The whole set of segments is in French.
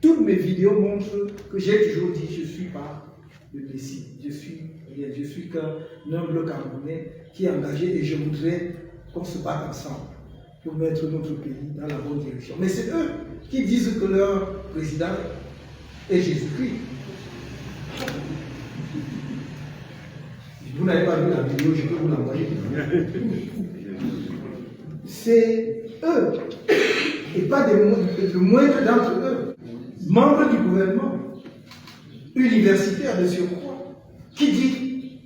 Toutes mes vidéos montrent que j'ai toujours dit je ne suis pas le Messie. Je suis qu'un humble Camerounais qui est engagé et je voudrais qu'on se batte ensemble pour mettre notre pays dans la bonne direction. Mais c'est eux qui disent que leur président est Jésus-Christ. Vous n'avez pas vu la vidéo, je peux vous l'envoyer. C'est eux, et pas le moindre d'entre eux, membres du gouvernement, universitaire de surcroît, qui dit,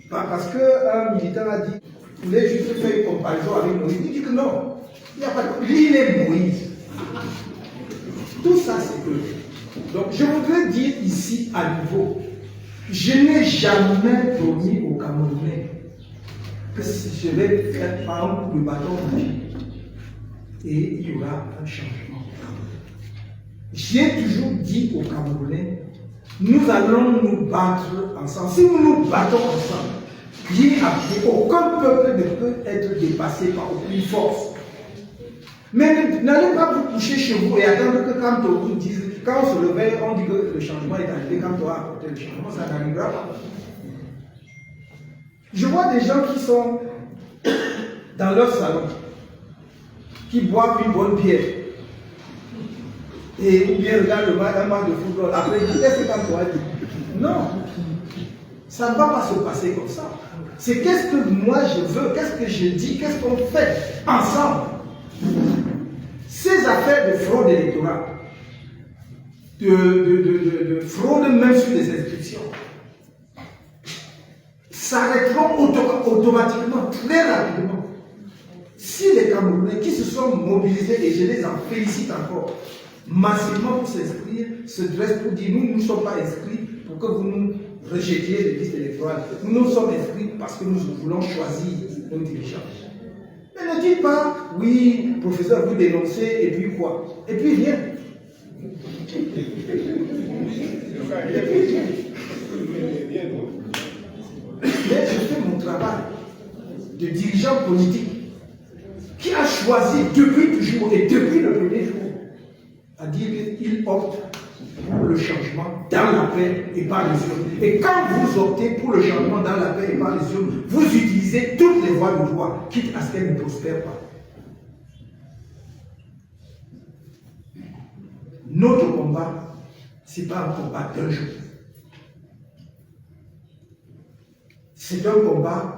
parce qu'un militant a dit, vous voulez juste faire une comparaison avec Moïse, il dit que non, il n'y a pas de... Lui, il est Moïse. Tout ça, c'est eux. Donc, je voudrais dire ici à nouveau, je n'ai jamais promis aux Camerounais que si je vais faire par exemple le bâton et il y aura un changement. J'ai toujours dit aux Camerounais, nous allons nous battre ensemble. Si nous nous battons ensemble, aucun peuple ne peut être dépassé par aucune force. Mais n'allez pas vous coucher chez vous et attendre que quand on vous dise, quand on se réveille, on dit que le changement est arrivé, quand on a apporté le changement, ça n'arrivera pas. Je vois des gens qui sont dans leur salon, qui boivent une bonne bière, et ou bien regardent un match de football, après qu'est-ce que quand on a dit? Non, ça ne va pas se passer comme ça. C'est qu'est-ce que moi je veux, qu'est-ce que je dis, qu'est-ce qu'on fait ensemble. Ces affaires de fraude électorale, de fraude même sur les inscriptions, s'arrêteront automatiquement, très rapidement. Si les Camerounais qui se sont mobilisés, et je les en félicite encore, massivement pour s'inscrire, se dressent pour dire nous ne sommes pas inscrits pour que vous nous rejetiez les listes électorales. Nous nous sommes inscrits parce que nous voulons choisir nos dirigeants. Mais ne dites pas, oui, professeur, vous dénoncez, et puis quoi? Et puis rien. Mais je fais mon travail de dirigeant politique qui a choisi depuis toujours et depuis le premier jour à dire qu'il opte pour le changement dans la paix et par les urnes. Et quand vous optez pour le changement dans la paix et par les urnes, vous utilisez toutes les voies de droit, quitte à ce qu'elles ne prospèrent pas. Notre combat, ce n'est pas un combat d'un jour. C'est un combat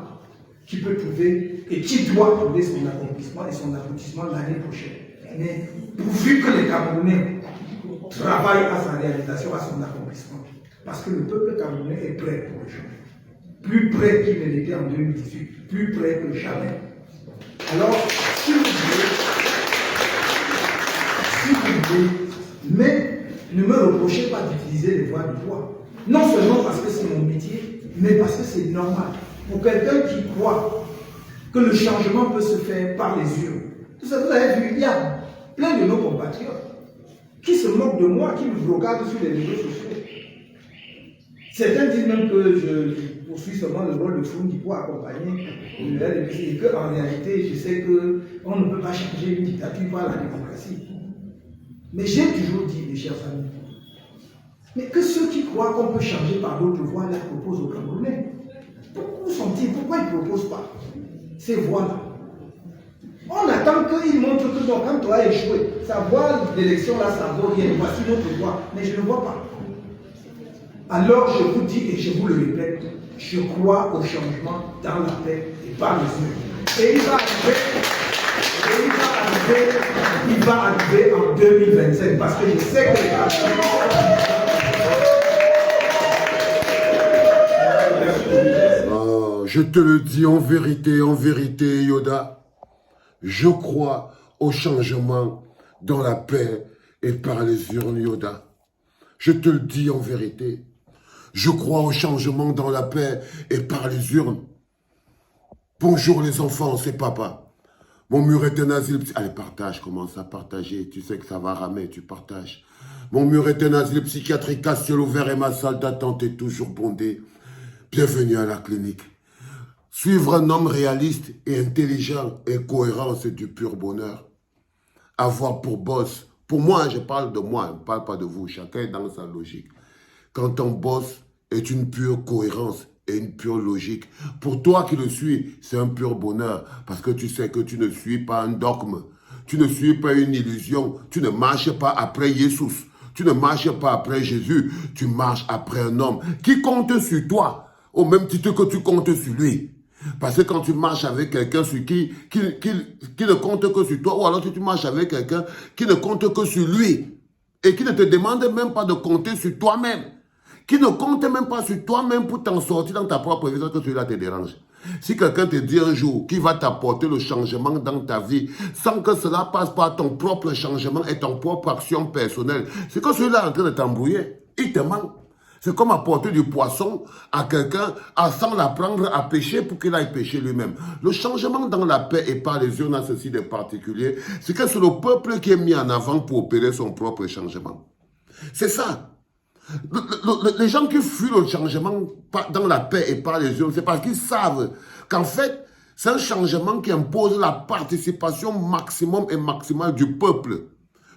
qui peut trouver et qui doit trouver son accomplissement et son aboutissement l'année prochaine. Mais pourvu que les Camerounais travaillent à sa réalisation, à son accomplissement. Parce que le peuple camerounais est prêt pour le changement. Plus prêt qu'il ne l'était en 2018, plus prêt que jamais. Alors, si vous voulez, mais ne me reprochez pas d'utiliser les voies du droit. Non seulement parce que c'est mon métier, mais parce que c'est normal. Pour quelqu'un qui croit que le changement peut se faire par les urnes. Tout ça, vous avez vu, il y a plein de nos compatriotes qui se moquent de moi, qui me regardent sur les réseaux sociaux. Certains disent même que je poursuis seulement le rôle de Foundi pour accompagner le LDC et qu'en réalité, je sais qu'on ne peut pas changer une dictature par la démocratie. Mais j'ai toujours dit, mes chers amis, mais que ceux qui croient qu'on peut changer par d'autres voies la proposent aux Camerounais. Où sont-ils? Pourquoi ils ne proposent pas ces voies-là? On attend qu'ils montrent que donc, quand tu as échoué, sa voie d'élection là, ça vaut rien. Voici notre voie. Mais je ne vois pas. Alors je vous dis et je vous le répète, je crois au changement dans la paix et par les urnes. Et il va arriver en 2025 parce que je sais que je te le dis en vérité, Yoda, je crois au changement dans la paix et par les urnes, Yoda. Je te le dis en vérité. Je crois au changement dans la paix et par les urnes. Bonjour les enfants, c'est papa. Mon mur est un asile... Allez, partage, commence à partager. Tu sais que ça va ramer, tu partages. Mon mur est un asile psychiatrique à ciel ouvert et ma salle d'attente est toujours bondée. Bienvenue à la clinique. Suivre un homme réaliste et intelligent et cohérent, c'est du pur bonheur. Avoir pour boss Pour moi, je parle de moi, je ne parle pas de vous. Chacun est dans sa logique. Quand ton boss est une pure cohérence et une pure logique, pour toi qui le suis, c'est un pur bonheur. Parce que tu sais que tu ne suis pas un dogme. Tu ne suis pas une illusion. Tu ne marches pas après Jésus. Tu ne marches pas après Jésus. Tu marches après un homme qui compte sur toi, au même titre que tu comptes sur lui. Parce que quand tu marches avec quelqu'un sur qui ne compte que sur toi, ou alors si tu marches avec quelqu'un qui ne compte que sur lui, et qui ne te demande même pas de compter sur toi-même, qui ne compte même pas sur toi-même pour t'en sortir dans ta propre vie, que celui-là te dérange. Si quelqu'un te dit un jour qu'il va t'apporter le changement dans ta vie, sans que cela passe par ton propre changement et ton propre action personnelle, c'est que celui-là est en train de t'embrouiller. Il te manque. C'est comme apporter du poisson à quelqu'un sans l'apprendre à pêcher pour qu'il aille pêcher lui-même. Le changement dans la paix et par les yeux, on a ceci de particulier, c'est que c'est le peuple qui est mis en avant pour opérer son propre changement. C'est ça. Les gens qui fuient le changement dans la paix et par les yeux, c'est parce qu'ils savent qu'en fait, c'est un changement qui impose la participation maximum et maximale du peuple.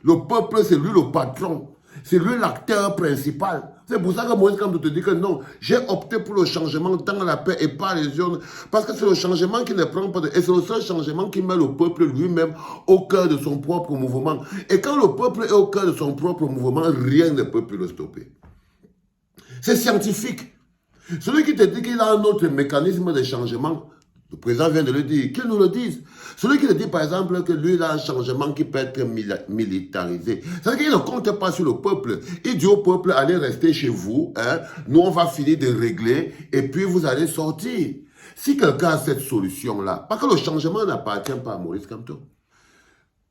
Le peuple, c'est lui le patron. C'est lui l'acteur principal. C'est pour ça que Moïse, quand te dit que non, j'ai opté pour le changement dans la paix et pas les urnes, parce que c'est le changement qui ne prend pas de... Et c'est le seul changement qui met le peuple lui-même au cœur de son propre mouvement. Et quand le peuple est au cœur de son propre mouvement, rien ne peut plus le stopper. C'est scientifique. Celui qui te dit qu'il a un autre mécanisme de changement, le président vient de le dire, qu'il nous le dise. Celui qui te dit par exemple que lui il a un changement qui peut être militarisé, c'est-à-dire qu'il ne compte pas sur le peuple. Il dit au peuple, allez rester chez vous, hein, nous on va finir de régler et puis vous allez sortir. Si quelqu'un a cette solution-là, parce que le changement n'appartient pas à Maurice Kamto.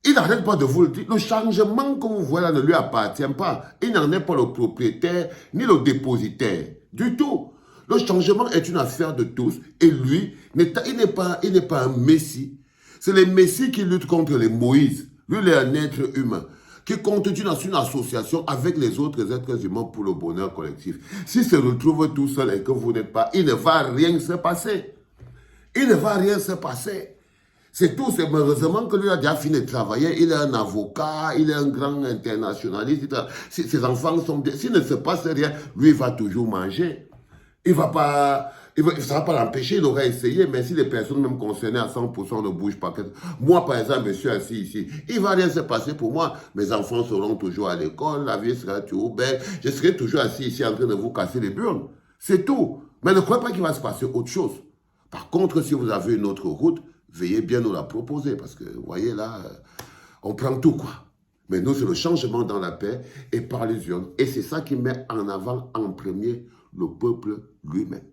Il n'arrête pas de vous le dire. Le changement que vous voyez là ne lui appartient pas. Il n'en est pas le propriétaire ni le dépositaire du tout. Le changement est une affaire de tous. Et lui, il n'est pas un messie. C'est les messies qui luttent contre les Moïse. Lui, il est un être humain qui constitue une association avec les autres êtres humains pour le bonheur collectif. S'il se retrouve tout seul et que vous n'êtes pas, il ne va rien se passer. Il ne va rien se passer. C'est tout, c'est malheureusement que lui a déjà fini de travailler, il est un avocat, il est un grand internationaliste, ses enfants sont bien. S'il ne se passe rien, lui il va toujours manger. Ça ne va pas l'empêcher, il aurait essayé, mais si les personnes même concernées à 100% ne bougent pas, moi par exemple, je suis assis ici, il ne va rien se passer pour moi. Mes enfants seront toujours à l'école, la vie sera toujours belle, je serai toujours assis ici en train de vous casser les burnes. C'est tout. Mais ne croyez pas qu'il va se passer autre chose. Par contre, si vous avez une autre route, veuillez bien nous la proposer, parce que, vous voyez, là, on prend tout, quoi. Mais nous, c'est le changement dans la paix et par les urnes. Et c'est ça qui met en avant, en premier, le peuple lui-même.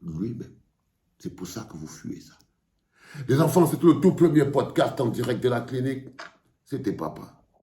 Lui-même. C'est pour ça que vous fuyez ça. Les enfants, c'était le tout premier podcast en direct de la clinique. C'était papa.